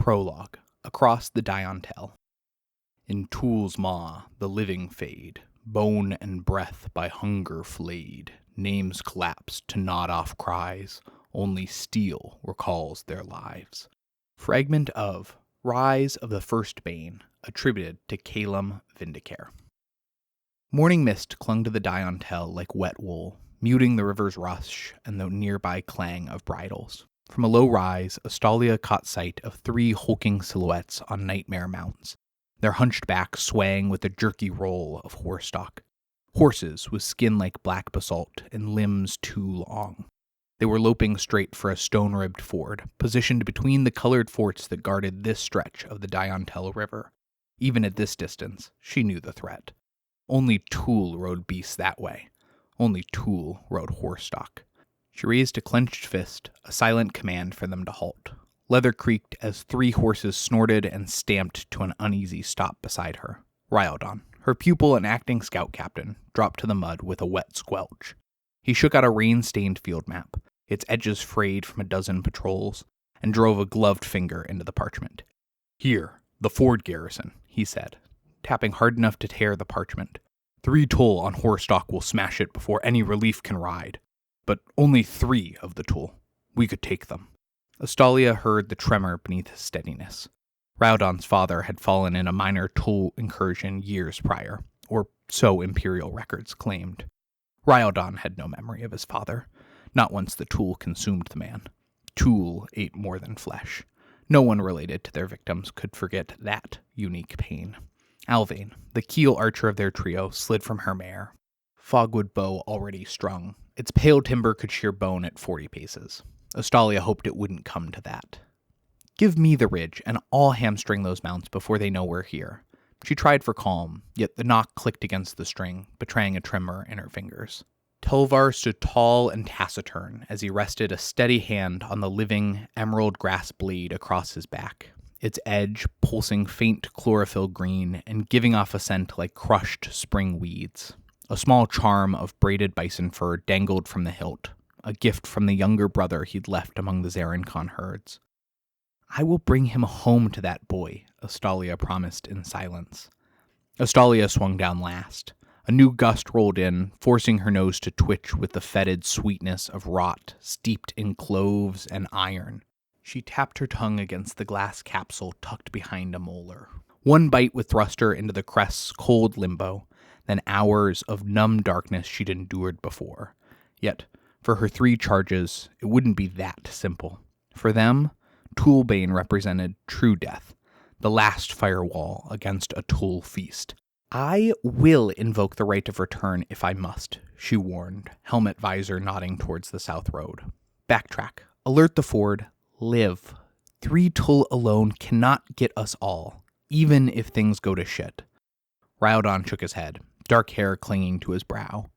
Prologue, across the Diontel. In Tool's maw the living fade, bone and breath by hunger flayed, names collapse to nod off cries, only steel recalls their lives. Fragment of Rise of the First Bane, attributed to Calum Vindicare. Morning mist clung to the Diontel like wet wool, muting the river's rush and the nearby clang of bridles. From a low rise, Astalia caught sight of 3 hulking silhouettes on nightmare mounts, their hunched backs swaying with a jerky roll of horse stock. Horses with skin like black basalt and limbs too long. They were loping straight for a stone-ribbed ford, positioned between the colored forts that guarded this stretch of the Diontel River. Even at this distance, she knew the threat. Only Tool rode beasts that way. Only Tool rode horse stock. She raised a clenched fist, a silent command for them to halt. Leather creaked as 3 horses snorted and stamped to an uneasy stop beside her. Rialdon, her pupil and acting scout captain, dropped to the mud with a wet squelch. He shook out a rain-stained field map, its edges frayed from a dozen patrols, and drove a gloved finger into the parchment. "Here, the ford garrison," he said, tapping hard enough to tear the parchment. 3 Tool on horse stock will smash it before any relief can ride. But only 3 of the Tool. We could take them. Astalia heard the tremor beneath his steadiness. Raudon's father had fallen in a minor Tool incursion years prior, or so Imperial records claimed. Raudon had no memory of his father, not once the Tool consumed the man. Tool ate more than flesh. No one related to their victims could forget that unique pain. Alvain, the keel archer of their trio, slid from her mare. Fogwood bow already strung. Its pale timber could shear bone at 40 paces. Astalia hoped it wouldn't come to that. "Give me the ridge, and I'll hamstring those mounts before they know we're here." She tried for calm, yet the knock clicked against the string, betraying a tremor in her fingers. Telvar stood tall and taciturn as he rested a steady hand on the living, emerald grass blade across his back, its edge pulsing faint chlorophyll green and giving off a scent like crushed spring weeds. A small charm of braided bison fur dangled from the hilt, a gift from the younger brother he'd left among the Zarenkon herds. "I will bring him home to that boy," Astalia promised in silence. Astalia swung down last. A new gust rolled in, forcing her nose to twitch with the fetid sweetness of rot steeped in cloves and iron. She tapped her tongue against the glass capsule tucked behind a molar. One bite would thrust her into the crest's cold limbo, then hours of numb darkness she'd endured before. Yet, for her 3 charges, it wouldn't be that simple. For them, Toolbane represented true death, the last firewall against a Tool feast. "I will invoke the right of return if I must," she warned, helmet visor nodding towards the south road. "Backtrack, alert the ford, live. 3 Tool alone cannot get us all, even if things go to shit." Raudon shook his head, dark hair clinging to his brow.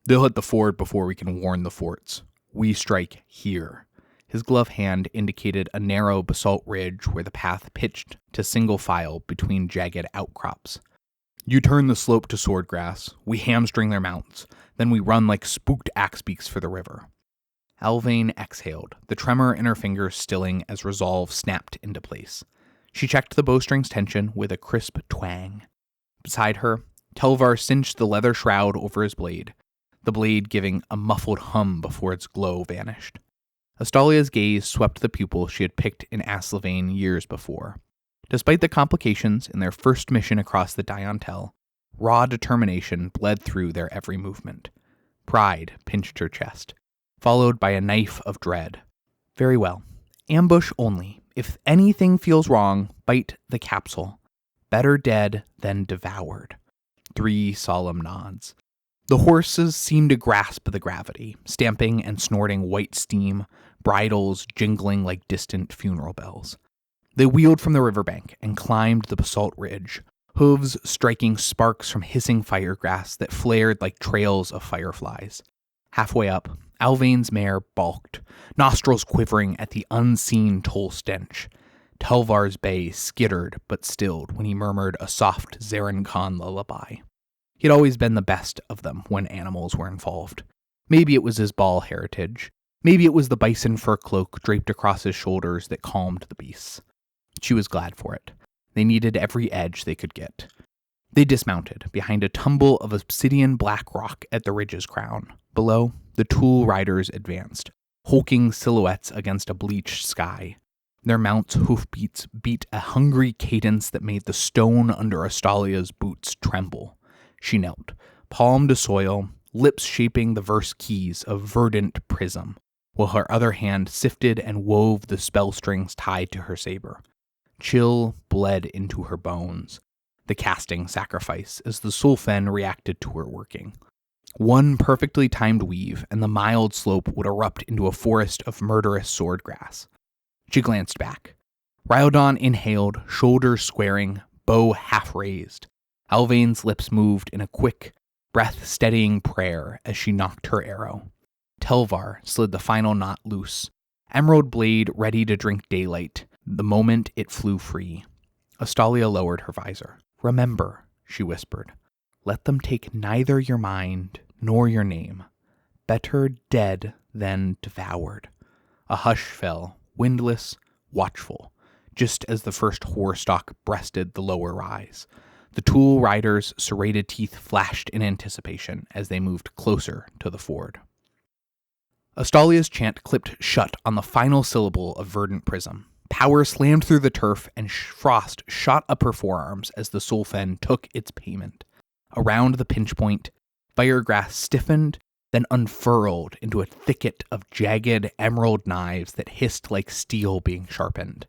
"They'll hit the ford before we can warn the forts. We strike here." His gloved hand indicated a narrow basalt ridge where the path pitched to single file between jagged outcrops. "You turn the slope to swordgrass, we hamstring their mounts, then we run like spooked axebeaks for the river." Alvain exhaled, the tremor in her fingers stilling as resolve snapped into place. She checked the bowstring's tension with a crisp twang. Beside her, Telvar cinched the leather shroud over his blade, the blade giving a muffled hum before its glow vanished. Astalia's gaze swept the pupil she had picked in Aslavain years before. Despite the complications in their first mission across the Diontel, raw determination bled through their every movement. Pride pinched her chest, followed by a knife of dread. "Very well. Ambush only. If anything feels wrong, bite the capsule. Better dead than devoured." 3 solemn nods. The horses seemed to grasp the gravity, stamping and snorting white steam, bridles jingling like distant funeral bells. They wheeled from the riverbank and climbed the basalt ridge, hooves striking sparks from hissing firegrass that flared like trails of fireflies. Halfway up, Alvain's mare balked, nostrils quivering at the unseen Toll stench. Telvar's bay skittered but stilled when he murmured a soft Zarenkon lullaby. He'd always been the best of them when animals were involved. Maybe it was his Baal heritage. Maybe it was the bison fur cloak draped across his shoulders that calmed the beasts. She was glad for it. They needed every edge they could get. They dismounted behind a tumble of obsidian black rock at the ridge's crown. Below, the tool riders advanced, hulking silhouettes against a bleached sky. Their mounts' hoofbeats beat a hungry cadence that made the stone under Astalia's boots tremble. She knelt, palm to soil, lips shaping the verse keys of verdant prism, while her other hand sifted and wove the spell strings tied to her saber. Chill bled into her bones, the casting sacrifice as the Sulfen reacted to her working. One perfectly timed weave, and the mild slope would erupt into a forest of murderous swordgrass. She glanced back. Rhydon inhaled, shoulders squaring, bow half raised. Alvain's lips moved in a quick, breath-steadying prayer as she knocked her arrow. Telvar slid the final knot loose, emerald blade ready to drink daylight, the moment it flew free. Astalia lowered her visor. "Remember," she whispered, "let them take neither your mind nor your name. Better dead than devoured." A hush fell, windless, watchful, just as the first Hoarstock breasted the lower rise. The tool riders' serrated teeth flashed in anticipation as they moved closer to the ford. Astalia's chant clipped shut on the final syllable of verdant prism. Power slammed through the turf, and frost shot up her forearms as the Sulfen took its payment. Around the pinch point, firegrass stiffened, then unfurled into a thicket of jagged emerald knives that hissed like steel being sharpened.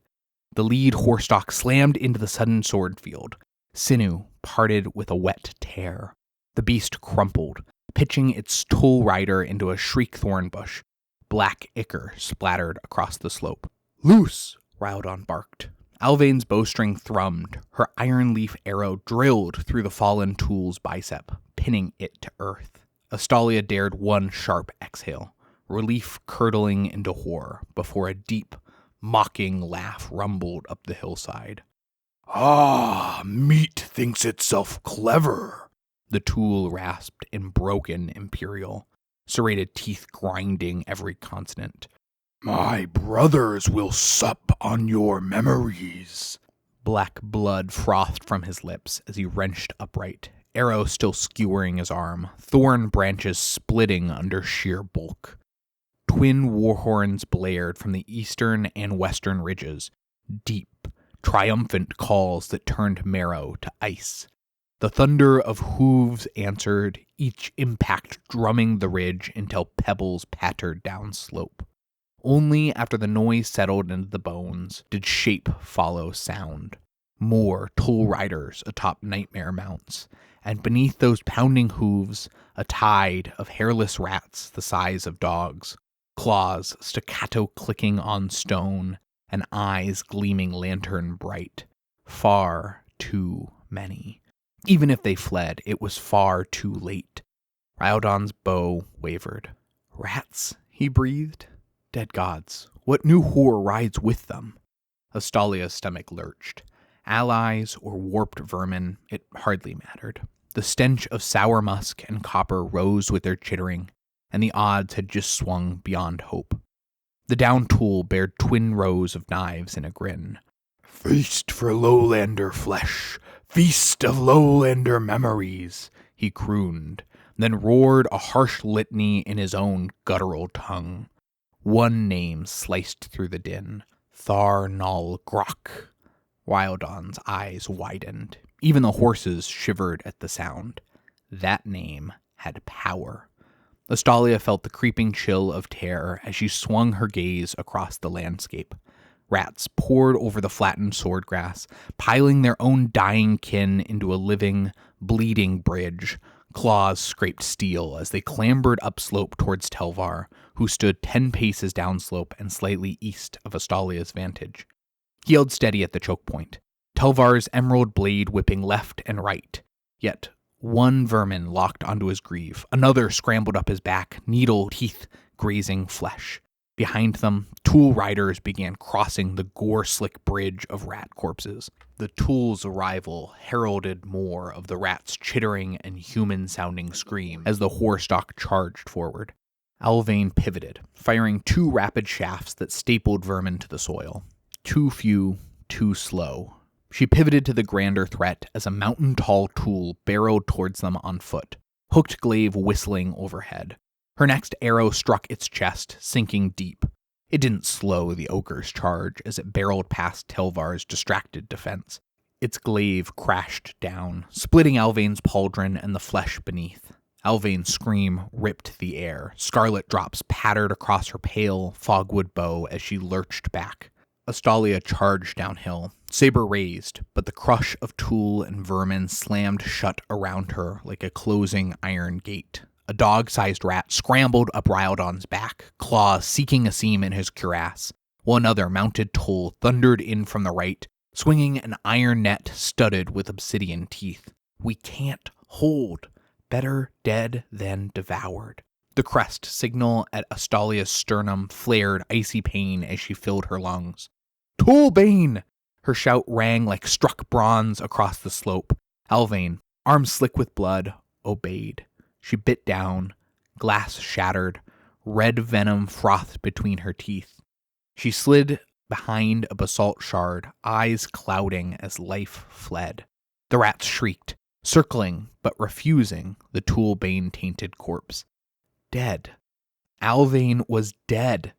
The lead Hoarstock slammed into the sudden sword field. Sinew parted with a wet tear. The beast crumpled, pitching its tool rider into a shriek thorn bush. Black ichor splattered across the slope. "Loose!" Rhydon barked. Alvain's bowstring thrummed. Her iron leaf arrow drilled through the fallen tool's bicep, pinning it to earth. Astalia dared one sharp exhale, relief curdling into horror, before a deep, mocking laugh rumbled up the hillside. "Ah, meat thinks itself clever," the tool rasped in broken imperial, serrated teeth grinding every consonant. "My brothers will sup on your memories." Black blood frothed from his lips as he wrenched upright, arrow still skewering his arm, thorn branches splitting under sheer bulk. Twin warhorns blared from the eastern and western ridges, deep, triumphant calls that turned marrow to ice. The thunder of hooves answered, each impact drumming the ridge until pebbles pattered down slope. Only after the noise settled into the bones did shape follow sound. More tool riders atop nightmare mounts, and beneath those pounding hooves, a tide of hairless rats the size of dogs, claws staccato clicking on stone, and eyes gleaming lantern bright. Far too many. Even if they fled, it was far too late. Rhydon's bow wavered. "Rats," he breathed. "Dead gods, what new horror rides with them?" Astalia's stomach lurched. Allies or warped vermin, it hardly mattered. The stench of sour musk and copper rose with their chittering, and the odds had just swung beyond hope. The down tool bared twin rows of knives in a grin. "Feast for lowlander flesh, feast of lowlander memories," he crooned, then roared a harsh litany in his own guttural tongue. One name sliced through the din. Thar Nal Grok. Rhydon's eyes widened. Even the horses shivered at the sound. That name had power. Astalia felt the creeping chill of terror as she swung her gaze across the landscape. Rats poured over the flattened swordgrass, piling their own dying kin into a living, bleeding bridge. Claws scraped steel as they clambered upslope towards Telvar, who stood 10 paces downslope and slightly east of Astalia's vantage. He held steady at the choke point, Telvar's emerald blade whipping left and right. Yet one vermin locked onto his greave, another scrambled up his back, needle teeth grazing flesh. Behind them, tool riders began crossing the gore-slick bridge of rat corpses. The tool's arrival heralded more of the rat's chittering and human-sounding scream as the Hoarstock charged forward. Alvain pivoted, firing 2 rapid shafts that stapled vermin to the soil. Too few, too slow. She pivoted to the grander threat as a mountain-tall tool barreled towards them on foot, hooked glaive whistling overhead. Her next arrow struck its chest, sinking deep. It didn't slow the ogre's charge as it barreled past Telvar's distracted defense. Its glaive crashed down, splitting Alvain's pauldron and the flesh beneath. Alvain's scream ripped the air. Scarlet drops pattered across her pale, fogwood bow as she lurched back. Astalia charged downhill, saber raised, but the crush of tool and vermin slammed shut around her like a closing iron gate. A dog-sized rat scrambled up Ryldon's back, claws seeking a seam in his cuirass, while another mounted tool thundered in from the right, swinging an iron net studded with obsidian teeth. We can't hold. Better dead than devoured. The crest signal at Astalia's sternum flared icy pain as she filled her lungs. Toolbane! Her shout rang like struck bronze across the slope. Alvain, arms slick with blood, obeyed. She bit down, glass shattered, red venom frothed between her teeth. She slid behind a basalt shard, eyes clouding as life fled. The rats shrieked, circling but refusing the toolbane-tainted corpse. Dead. Alvain was dead.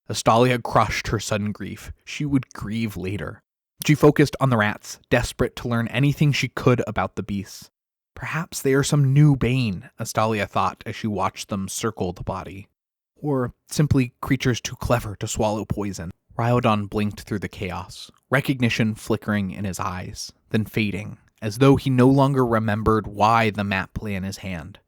Astalia crushed her sudden grief. She would grieve later. She focused on the rats, desperate to learn anything she could about the beasts. Perhaps they are some new bane, Astalia thought as she watched them circle the body. Or simply creatures too clever to swallow poison. Ryldon blinked through the chaos, recognition flickering in his eyes, then fading, as though he no longer remembered why the map lay in his hand.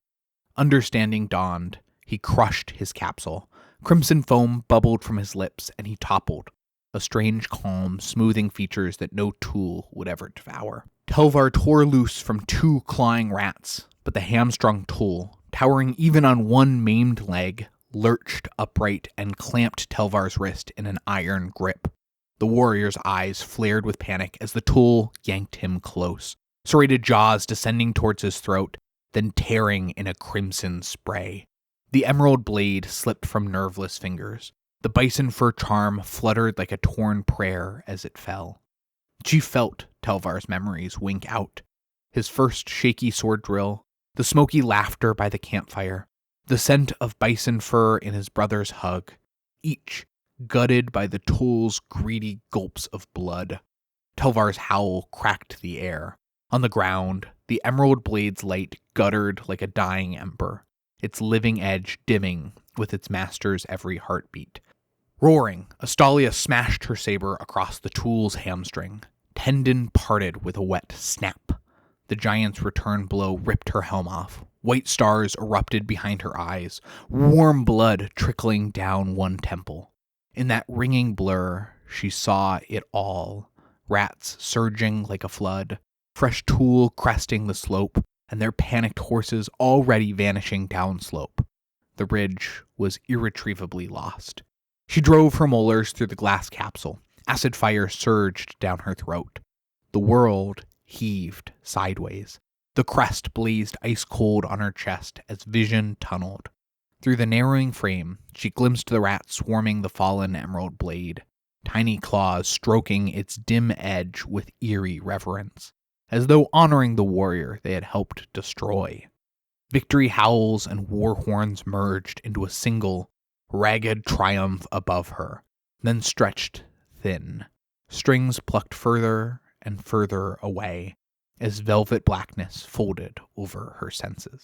Understanding dawned. He crushed his capsule. Crimson foam bubbled from his lips, and he toppled, a strange calm smoothing features that no tool would ever devour. Telvar tore loose from two clawing rats, but the hamstrung tool, towering even on one maimed leg, lurched upright and clamped Telvar's wrist in an iron grip. The warrior's eyes flared with panic as the tool yanked him close, serrated jaws descending towards his throat, then tearing in a crimson spray. The emerald blade slipped from nerveless fingers. The bison fur charm fluttered like a torn prayer as it fell. She felt Telvar's memories wink out. His first shaky sword drill, the smoky laughter by the campfire, the scent of bison fur in his brother's hug, each gutted by the tool's greedy gulps of blood. Telvar's howl cracked the air. On the ground, the emerald blade's light guttered like a dying ember, its living edge dimming with its master's every heartbeat. Roaring, Astalia smashed her saber across the tool's hamstring. Tendon parted with a wet snap. The giant's return blow ripped her helm off. White stars erupted behind her eyes, warm blood trickling down one temple. In that ringing blur, she saw it all. Rats surging like a flood, fresh tool cresting the slope, and their panicked horses already vanishing downslope. The ridge was irretrievably lost. She drove her molars through the glass capsule. Acid fire surged down her throat. The world heaved sideways. The crest blazed ice-cold on her chest as vision tunneled. Through the narrowing frame, she glimpsed the rat swarming the fallen emerald blade, tiny claws stroking its dim edge with eerie reverence, as though honoring the warrior they had helped destroy. Victory howls and war horns merged into a single, ragged triumph above her, then stretched thin. Strings plucked further and further away as velvet blackness folded over her senses.